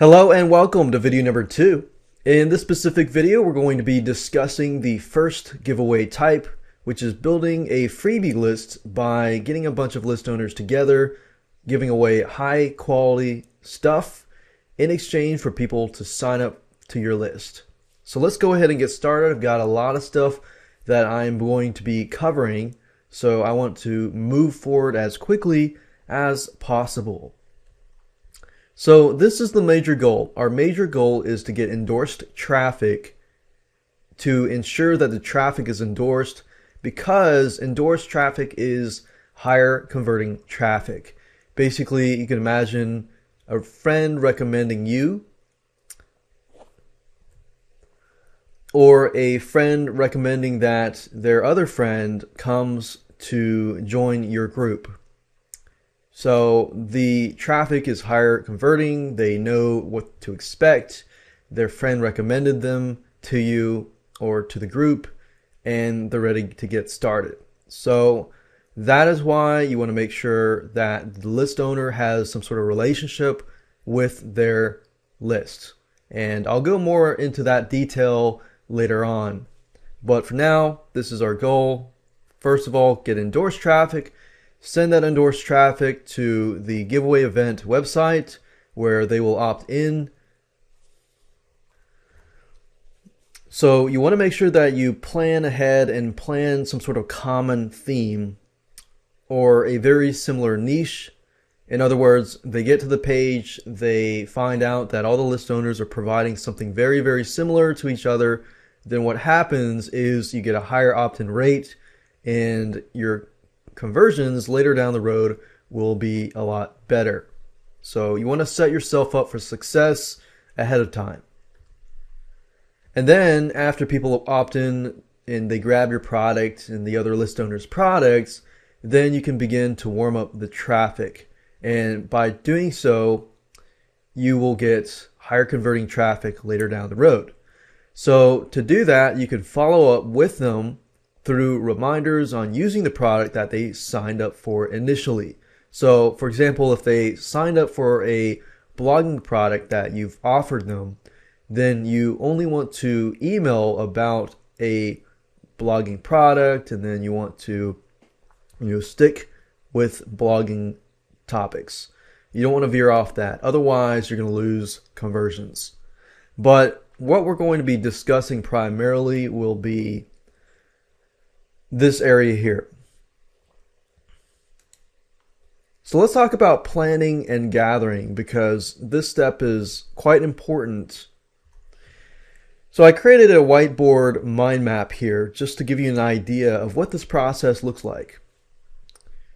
Hello and welcome to video number 2. In this specific video, we're going to be discussing the first giveaway type, which is building a freebie list by getting a bunch of list owners together, giving away high quality stuff in exchange for people to sign up to your list. So let's go ahead and get started. I've got a lot of stuff that I'm going to be covering, so I want to move forward as quickly as possible. So this is the major goal. Our major goal is to get endorsed traffic, to ensure that the traffic is endorsed, because endorsed traffic is higher converting traffic. Basically, you can imagine a friend recommending you, or a friend recommending that their other friend comes to join your group. So the traffic is higher converting, they know what to expect, their friend recommended them to you or to the group, and they're ready to get started. So that is why you want to make sure that the list owner has some sort of relationship with their list. And I'll go more into that detail later on. But for now, this is our goal. First of all, get endorsed traffic. Send that endorsed traffic to the giveaway event website where they will opt in. So you want to make sure that you plan ahead and plan some sort of common theme or a very similar niche. In other words, they get to the page, they find out that all the list owners are providing something very, very similar to each other. Then what happens is you get a higher opt-in rate, and your conversions later down the road will be a lot better. So you want to set yourself up for success ahead of time. And then after people opt in and they grab your product and the other list owners' products, then you can begin to warm up the traffic. And by doing so, you will get higher converting traffic later down the road. So to do that, you can follow up with them through reminders on using the product that they signed up for initially. So for example, if they signed up for a blogging product that you've offered them, then you only want to email about a blogging product, and then you want to stick with blogging topics. You don't want to veer off that. Otherwise, you're going to lose conversions. But what we're going to be discussing primarily will be this area here. So let's talk about planning and gathering, because this step is quite important. So I created a whiteboard mind map here just to give you an idea of what this process looks like.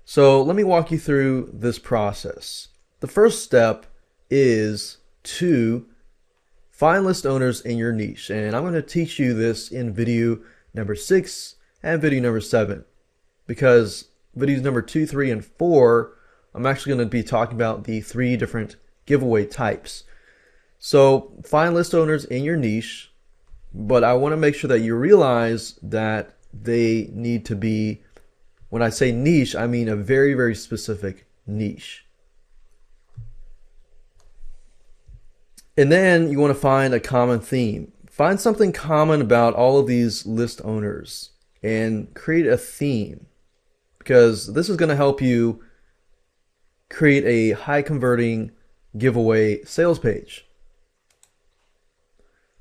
So let me walk you through this process. The first step is to find list owners in your niche, and I'm going to teach you this in video number 6 and video number 7, because videos number 2, 3, and 4, I'm actually going to be talking about the 3 different giveaway types. So find list owners in your niche, but I want to make sure that you realize that they need to be, when I say niche, I mean a very, very specific niche. And then you want to find a common theme. Find something common about all of these list owners and create a theme, because this is going to help you create a high converting giveaway sales page.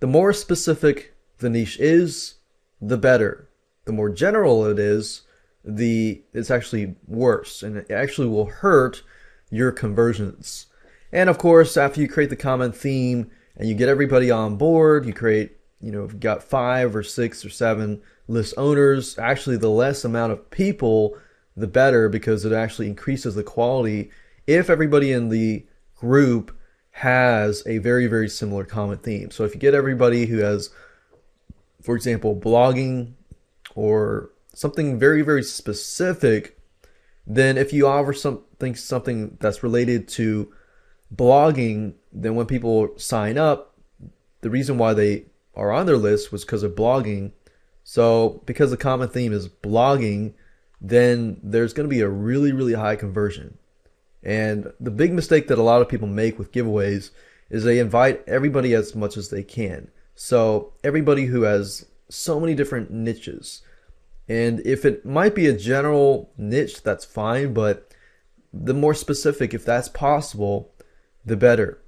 The more specific the niche is, the better. The more general it is, it's actually worse, and it actually will hurt your conversions. And of course, after you create the common theme and you get everybody on board, you create, if you've got 5 or 6 or 7 list owners, actually the less amount of people, the better, because it actually increases the quality if everybody in the group has a very, very similar common theme. So if you get everybody who has, for example, blogging or something very, very specific, then if you offer something that's related to blogging, then when people sign up, the reason why they are on their list was because of blogging. So because the common theme is blogging, then there's going to be a really, really high conversion. And the big mistake that a lot of people make with giveaways is they invite everybody as much as they can. So everybody who has so many different niches. And if it might be a general niche, that's fine, but the more specific, if that's possible, the better.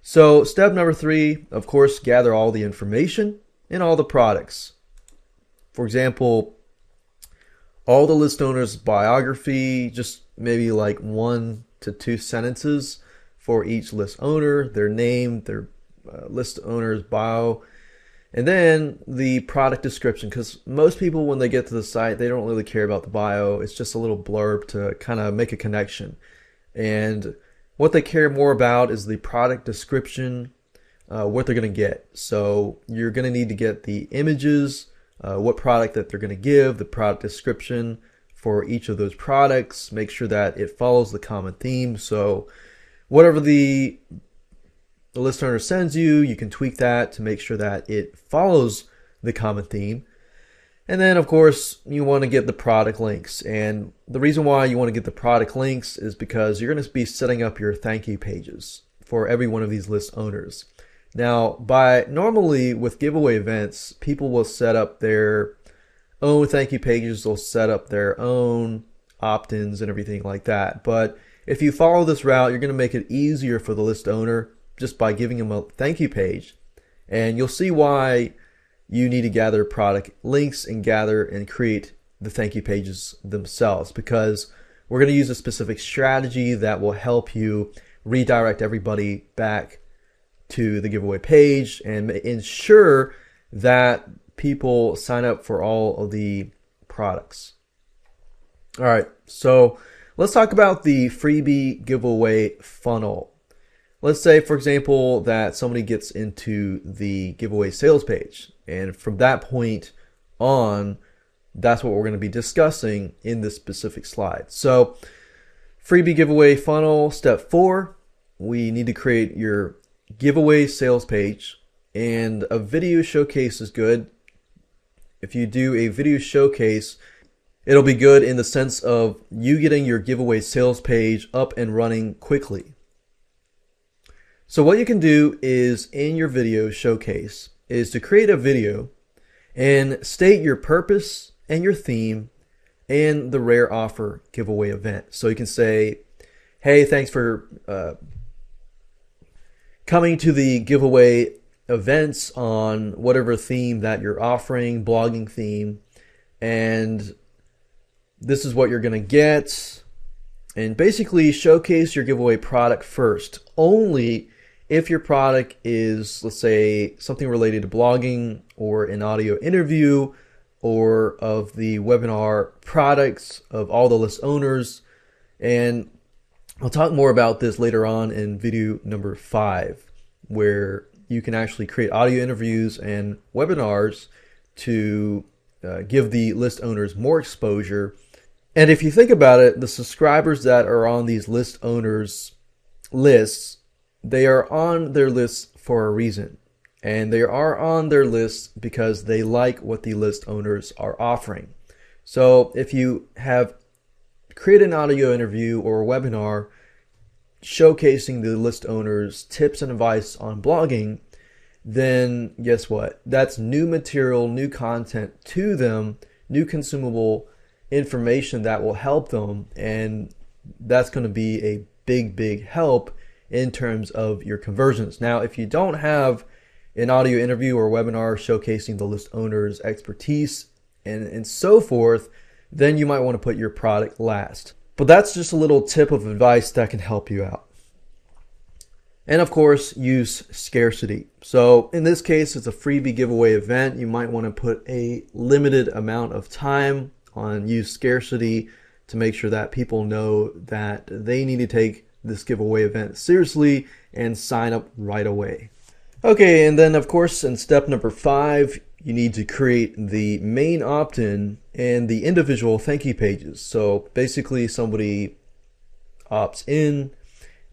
So step number 3, of course, gather all the information and all the products. For example, all the list owner's biography, just maybe like 1 to 2 sentences for each list owner, their name, their list owner's bio, and then the product description, because most people, when they get to the site, they don't really care about the bio. It's just a little blurb to kind of make a connection. And what they care more about is the product description, what they're going to get. So you're going to need to get the images, what product that they're going to give, the product description for each of those products. Make sure that it follows the common theme. So whatever the list owner sends you, you can tweak that to make sure that it follows the common theme. And then, of course, you want to get the product links. And the reason why you want to get the product links is because you're going to be setting up your thank you pages for every one of these list owners. Now, normally with giveaway events, people will set up their own thank you pages. They'll set up their own opt-ins and everything like that. But if you follow this route, you're going to make it easier for the list owner just by giving them a thank you page. And you'll see why you need to gather product links and gather and create the thank you pages themselves, because we're going to use a specific strategy that will help you redirect everybody back to the giveaway page and ensure that people sign up for all of the products. All right, so let's talk about the freebie giveaway funnel. Let's say, for example, that somebody gets into the giveaway sales page, and from that point on, that's what we're going to be discussing in this specific slide. So freebie giveaway funnel, step 4, we need to create your giveaway sales page, and a video showcase is good. If you do a video showcase, it'll be good in the sense of you getting your giveaway sales page up and running quickly. So what you can do is, in your video showcase, is to create a video and state your purpose and your theme and the rare offer giveaway event. So you can say, hey, thanks for coming to the giveaway events on whatever theme that you're offering, blogging theme, and this is what you're going to get. And basically showcase your giveaway product first, only if your product is, let's say, something related to blogging or an audio interview or of the webinar products of all the list owners. And I'll talk more about this later on in video number 5, where you can actually create audio interviews and webinars to give the list owners more exposure. And if you think about it, the subscribers that are on these list owners lists, they are on their list for a reason. And they are on their list because they like what the list owners are offering. So if you have created an audio interview or a webinar showcasing the list owners' tips and advice on blogging, then guess what? That's new material, new content to them, new consumable information that will help them. And that's going to be a big, big help in terms of your conversions. Now, if you don't have an audio interview or webinar showcasing the list owner's expertise and so forth, then you might want to put your product last. But that's just a little tip of advice that can help you out. And of course, use scarcity. So in this case, it's a freebie giveaway event. You might want to put a limited amount of time on use scarcity to make sure that people know that they need to take this giveaway event seriously and sign up right away. Okay, and then of course in step number 5, you need to create the main opt-in and the individual thank you pages. So basically somebody opts in,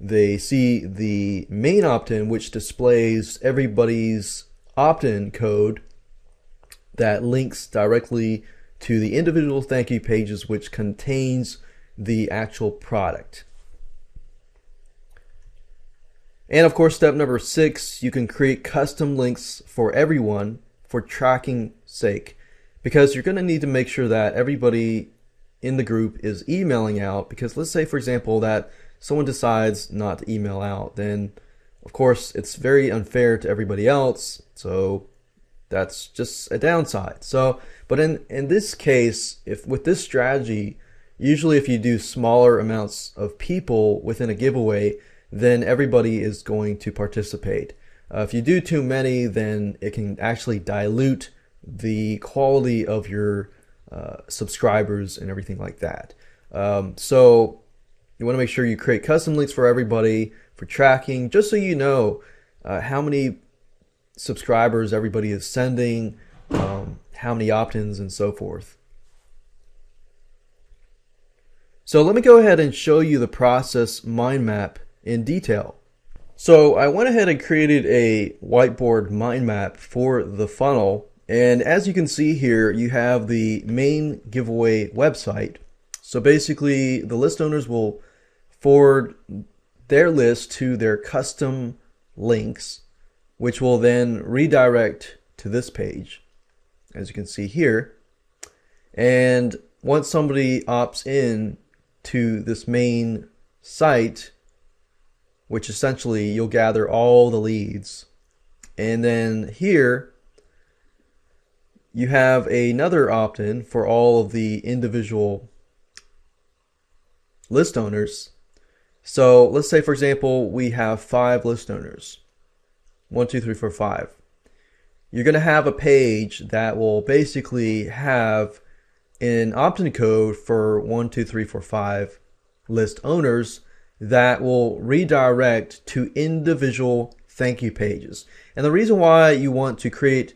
they see the main opt-in, which displays everybody's opt-in code that links directly to the individual thank you pages, which contains the actual product. And of course, step number 6, you can create custom links for everyone for tracking sake, because you're going to need to make sure that everybody in the group is emailing out. Because let's say, for example, that someone decides not to email out, then of course it's very unfair to everybody else. So that's just a downside. So, but in this case, if with this strategy, usually if you do smaller amounts of people within a giveaway, then everybody is going to participate. If you do too many, then it can actually dilute the quality of your subscribers and everything like that. So you want to make sure you create custom links for everybody for tracking, just so you know how many subscribers everybody is sending, how many opt-ins, and so forth. So let me go ahead and show you the process mind map in detail. So I went ahead and created a whiteboard mind map for the funnel, and as you can see here, you have the main giveaway website. So basically the list owners will forward their list to their custom links, which will then redirect to this page, as you can see here. And once somebody opts in to this main site, which essentially you'll gather all the leads, and then here you have another opt-in for all of the individual list owners. So let's say, for example, we have 5 list owners. 1, 2, 3, 4, 5. You're going to have a page that will basically have an opt-in code for 1, 2, 3, 4, 5 list owners that will redirect to individual thank you pages. And the reason why you want to create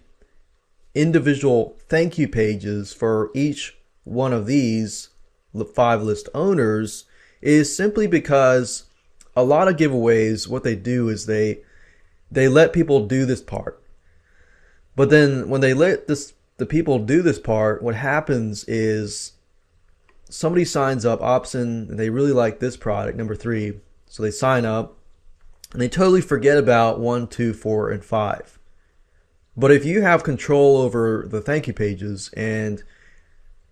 individual thank you pages for each one of these 5 list owners is simply because a lot of giveaways, what they do is they let people do this part. But then when they let the people do this part, what happens is somebody signs up, opts in, and they really like this product, number 3. So they sign up and they totally forget about 1, 2, 4, and 5. But if you have control over the thank you pages, and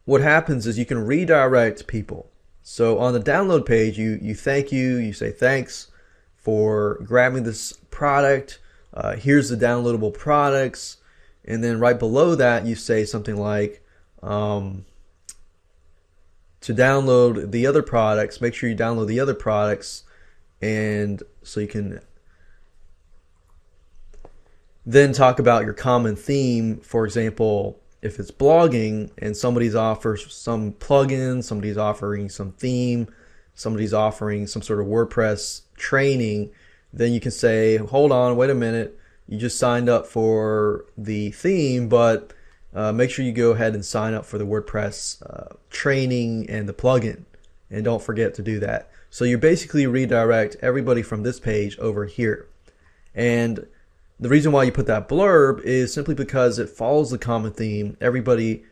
what happens is you can redirect people. So on the download page, you thank you say thanks for grabbing this product. Here's the downloadable products. And then right below that, you say something like, to download the other products, make sure you download the other products. And so you can then talk about your common theme. For example, if it's blogging and somebody's offers some plugin, somebody's offering some theme, somebody's offering some sort of WordPress training, then you can say, hold on, wait a minute, you just signed up for the theme, but make sure you go ahead and sign up for the WordPress training and the plugin, and don't forget to do that. So you basically redirect everybody from this page over here. And the reason why you put that blurb is simply because it follows the common theme. Everybody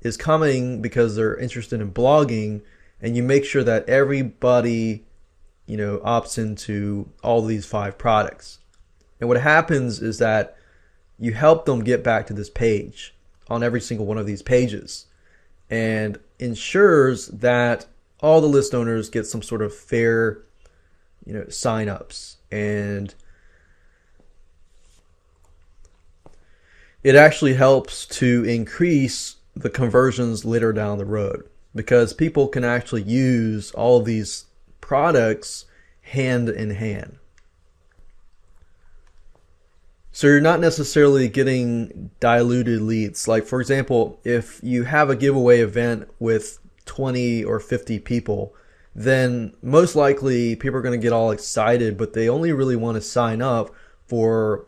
is coming because they're interested in blogging, and you make sure that everybody, opts into all these 5 products. And what happens is that you help them get back to this page on every single one of these pages, and ensures that all the list owners get some sort of fair, sign-ups. And it actually helps to increase the conversions later down the road, because people can actually use all of these products hand in hand. So you're not necessarily getting diluted leads. Like, for example, if you have a giveaway event with 20 or 50 people, then most likely people are going to get all excited, but they only really want to sign up for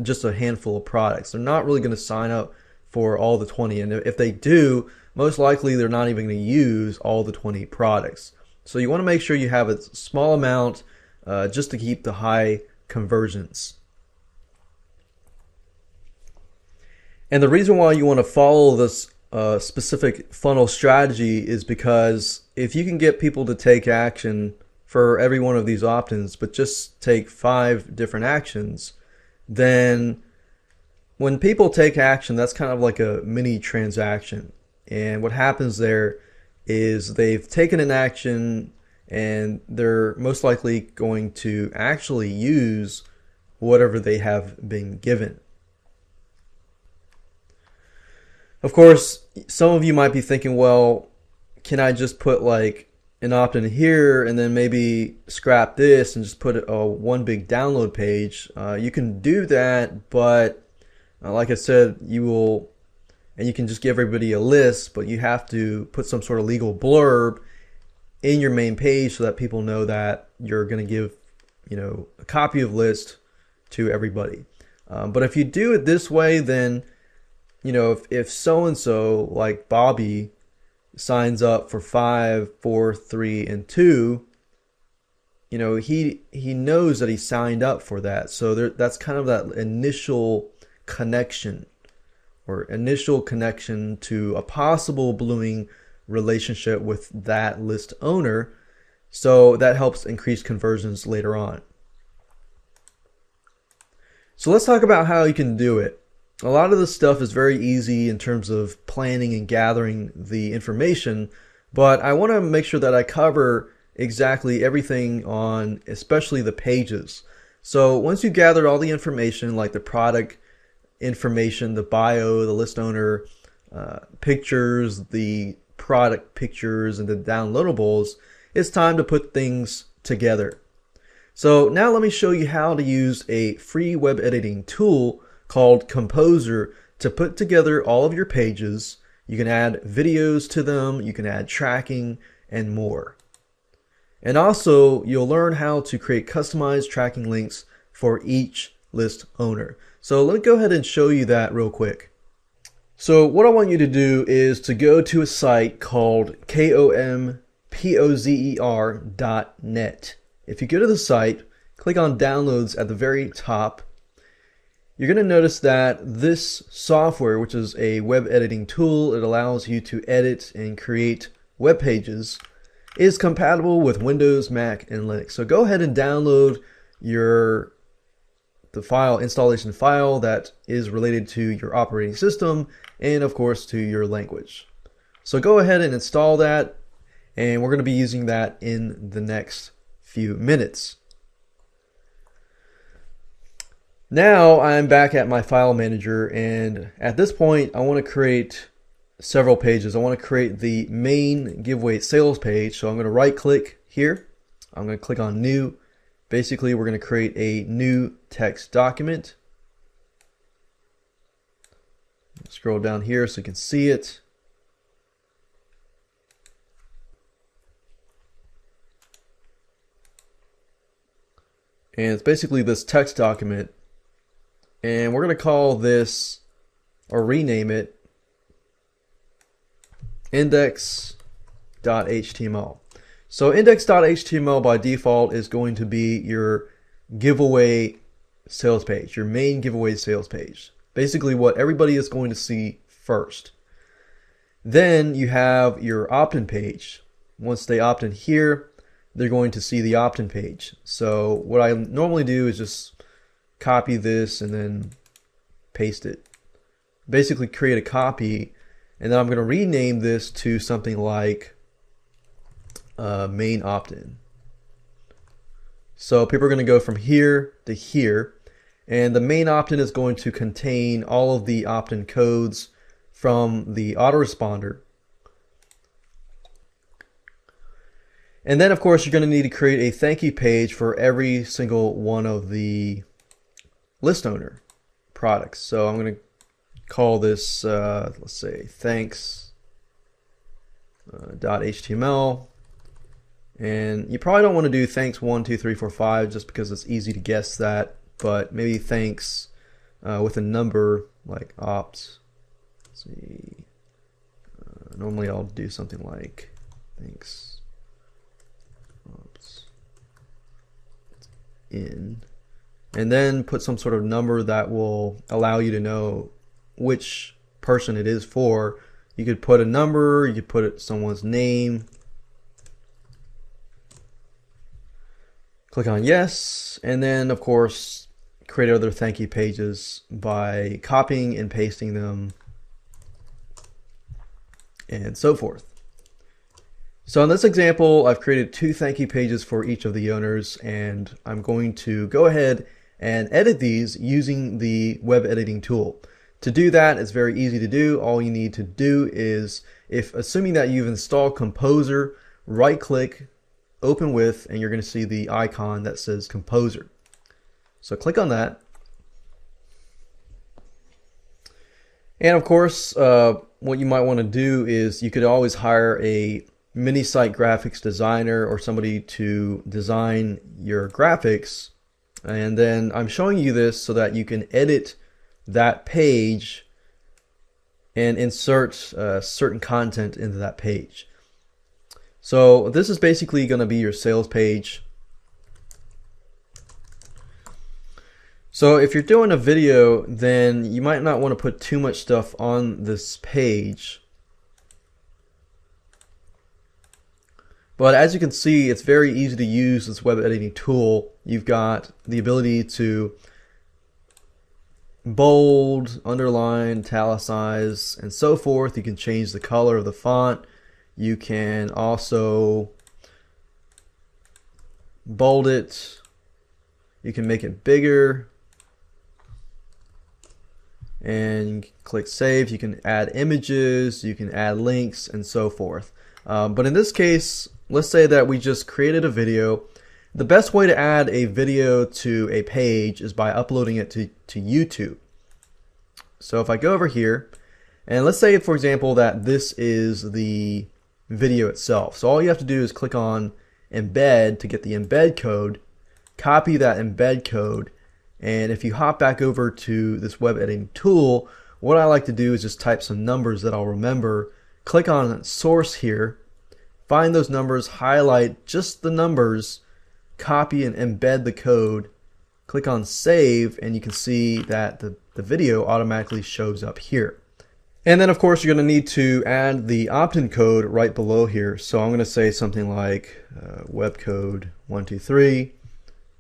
just a handful of products. They're not really going to sign up for all the 20. And if they do, most likely they're not even going to use all the 20 products. So you want to make sure you have a small amount just to keep the high conversions. And the reason why you want to follow this specific funnel strategy is because if you can get people to take action for every one of these opt-ins, but just take 5 different actions, then when people take action, that's kind of like a mini transaction. And what happens there is they've taken an action and they're most likely going to actually use whatever they have been given. Of course, some of you might be thinking, well, can I just put like an opt-in here and then maybe scrap this and just put one big download page? You can do that, but like I said, you can just give everybody a list, but you have to put some sort of legal blurb in your main page so that people know that you're going to give, a copy of list to everybody. But if you do it this way, then, if so-and-so like Bobby signs up for 5, 4, 3, and 2, he knows that he signed up for that. So that's kind of that initial connection to a possible blooming relationship with that list owner. So that helps increase conversions later on. So let's talk about how you can do it. A lot of this stuff is very easy in terms of planning and gathering the information, but I want to make sure that I cover exactly everything on especially the pages. So once you gathered all the information, like the product information, the bio, the list owner, pictures, the product pictures, and the downloadables, it's time to put things together. So now let me show you how to use a free web editing tool called Composer to put together all of your pages. You can add videos to them, you can add tracking, and more. And also, you'll learn how to create customized tracking links for each list owner. So let me go ahead and show you that real quick. So what I want you to do is to go to a site called kompozer.net. If you go to the site, click on downloads at the very top, you're going to notice that this software, which is a web editing tool, it allows you to edit and create web pages, is compatible with Windows, Mac, and Linux. So go ahead and download the installation file that is related to your operating system and of course to your language. So go ahead and install that, and we're going to be using that in the next few minutes. Now I'm back at my file manager, and at this point I want to create several pages. I want to create the main giveaway sales page. So I'm going to right click here. I'm going to click on new. Basically, we're going to create a new text document. Scroll down here so you can see it. And it's basically this text document. And we're going to call this, or rename it, index.html. So index.html by default is going to be your giveaway sales page, your main giveaway sales page. Basically what everybody is going to see first. Then you have your opt-in page. Once they opt in here, they're going to see the opt-in page. So what I normally do is just copy this and then paste it. Basically create a copy, and then I'm going to rename this to something like main opt-in. So people are going to go from here to here, and the main opt-in is going to contain all of the opt-in codes from the autoresponder. And then of course you're going to need to create a thank you page for every single one of the list owner products. So I'm going to call this let's say thanks.html. And you probably don't want to do thanks 1, 2, 3, 4, 5 just because it's easy to guess that, but maybe thanks with a number like opt. Let's see. Normally I'll do something like thanks opt in, and then put some sort of number that will allow you to know which person it is for. You could put a number, you could put someone's name. Click on yes, and then of course create other thank you pages by copying and pasting them and so forth. So in this example, I've created 2 thank you pages for each of the owners, and I'm going to go ahead and edit these using the web editing tool. To do that, it's very easy to do. All you need to do is, assuming that you've installed Composer, right click, open with, and you're going to see the icon that says Composer. So click on that. And of course, what you might want to do is you could always hire a mini site graphics designer or somebody to design your graphics. And then I'm showing you this so that you can edit that page and insert certain content into that page. So this is basically going to be your sales page. So if you're doing a video, then you might not want to put too much stuff on this page. But as you can see, it's very easy to use this web editing tool. You've got the ability to bold, underline, italicize, and so forth. You can change the color of the font. You can also bold it. You can make it bigger. And click save. You can add images, you can add links, and so forth. But in this case, let's say that we just created a video. The best way to add a video to a page is by uploading it to YouTube. So if I go over here, and let's say, for example, that this is the video itself. So all you have to do is click on embed to get the embed code, copy that embed code, and if you hop back over to this web editing tool, what I like to do is just type some numbers that I'll remember, click on source here, find those numbers, highlight just the numbers, copy and embed the code, click on save, and you can see that the video automatically shows up here. And then of course you're going to need to add the opt-in code right below here. So I'm going to say something like web code 123,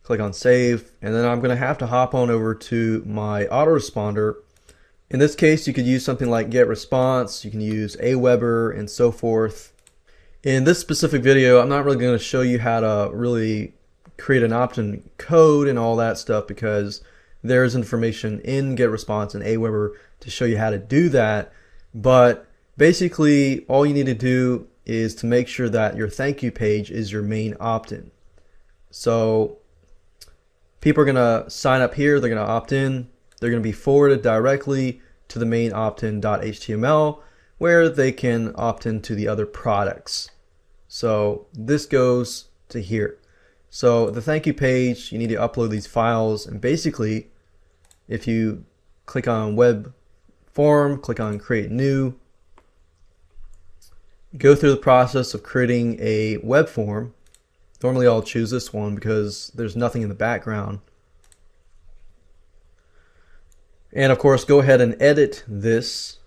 click on save, and then I'm going to have to hop on over to my autoresponder. In this case, you could use something like get response, you can use Aweber, and so forth. In this specific video, I'm not really going to show you how to really create an opt-in code and all that stuff, because there's information in GetResponse and Aweber to show you how to do that. But basically, all you need to do is to make sure that your thank you page is your main opt-in. So people are going to sign up here, they're going to opt in, they're going to be forwarded directly to the main opt-in.html where they can opt into the other products. So this goes to here. So the thank you page, you need to upload these files, and basically if you click on web form, click on create new, go through the process of creating a web form. Normally I'll choose this one because there's nothing in the background. And of course, go ahead and edit this.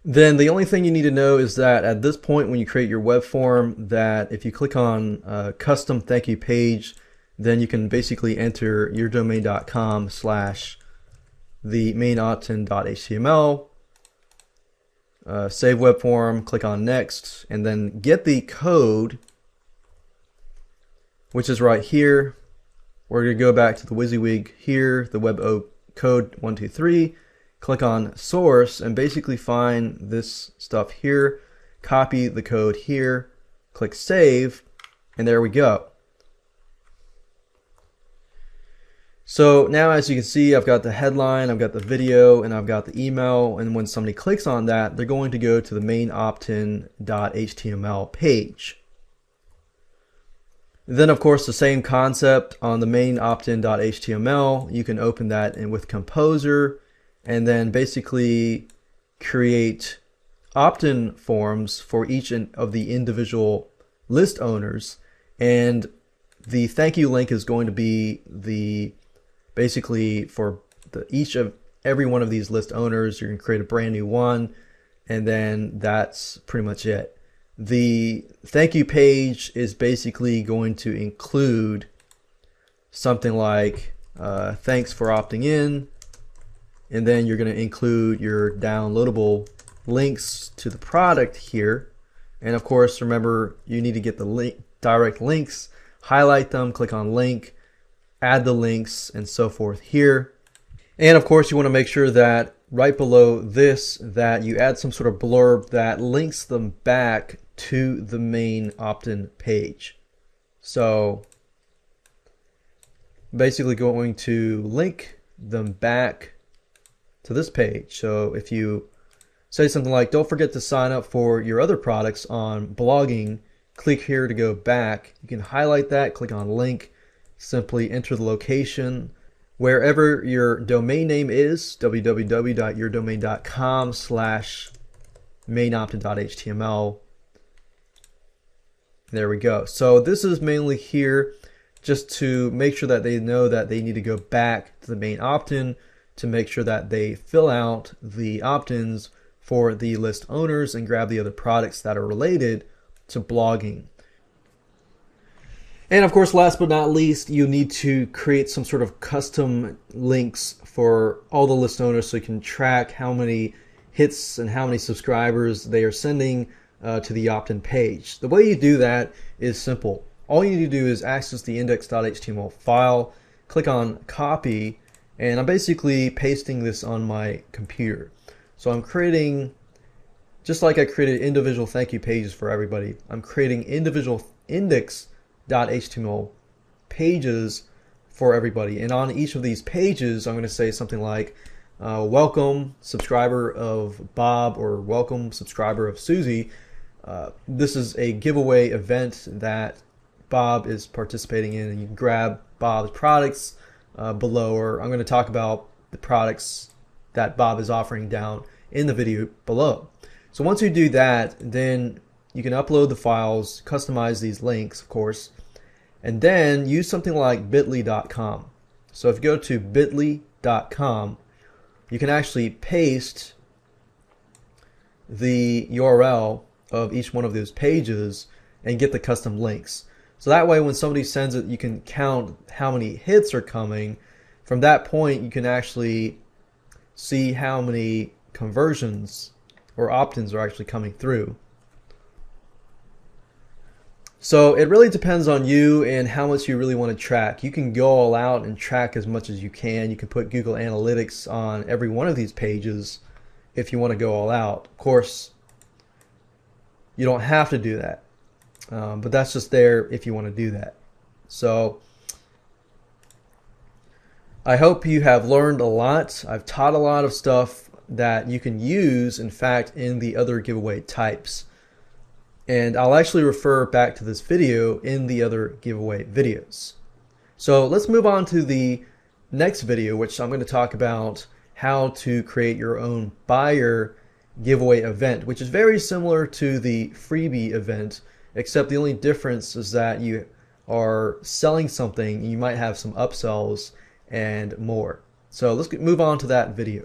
Then the only thing you need to know is that at this point when you create your web form, that if you click on custom thank you page, then you can basically enter yourdomain.com / the main opt-in.html, save web form, click on next, and then get the code, which is right here. We're going to go back to the WYSIWYG here, the web code 123, click on source, and basically find this stuff here, copy the code here, click save, and there we go. So now, as you can see, I've got the headline, I've got the video, and I've got the email, and when somebody clicks on that, they're going to go to the main opt-in.html page. Then of course the same concept on the main opt-in.html, you can open that in with Composer and then basically create opt-in forms for each of the individual list owners, and the thank you link is going to be basically for every one of these list owners. You're going to create a brand new one, and then that's pretty much it. The thank you page is basically going to include something like thanks for opting in, and then you're going to include your downloadable links to the product here. And of course, remember, you need to get the direct links, highlight them, click on link, add the links, and so forth here. And of course, you want to make sure that right below this that you add some sort of blurb that links them back to the main opt-in page. So basically going to link them back to this page. So if you say something like, don't forget to sign up for your other products on blogging, click here to go back. You can highlight that, click on link, simply enter the location wherever your domain name is, www.yourdomain.com/mainoptin.html. There we go. So this is mainly here just to make sure that they know that they need to go back to the main opt-in to make sure that they fill out the opt-ins for the list owners and grab the other products that are related to blogging. And of course, last but not least, you need to create some sort of custom links for all the list owners so you can track how many hits and how many subscribers they are sending to the opt-in page. The way you do that is simple. All you need to do is access the index.html file, click on copy, and I'm basically pasting this on my computer. So I'm creating, just like I created individual thank you pages for everybody, I'm creating individual index.html pages for everybody. And on each of these pages, I'm going to say something like, welcome subscriber of Bob, or welcome subscriber of Susie. This is a giveaway event that Bob is participating in, and you can grab Bob's products below, or I'm going to talk about the products that Bob is offering down in the video below. So once you do that, then you can upload the files, customize these links, of course, and then use something like bit.ly.com. So if you go to bit.ly.com, you can actually paste the URL of each one of those pages and get the custom links. So that way when somebody sends it, you can count how many hits are coming. From that point, you can actually see how many conversions or opt-ins are actually coming through. So it really depends on you and how much you really want to track. You can go all out and track as much as you can. You can put Google Analytics on every one of these pages if you want to go all out. Of course, you don't have to do that, but that's just there if you want to do that. So I hope you have learned a lot. I've taught a lot of stuff that you can use, in fact, in the other giveaway types. And I'll actually refer back to this video in the other giveaway videos. So let's move on to the next video, which I'm going to talk about how to create your own buyer giveaway event, which is very similar to the freebie event, except the only difference is that you are selling something, you might have some upsells and more. So let's move on to that video.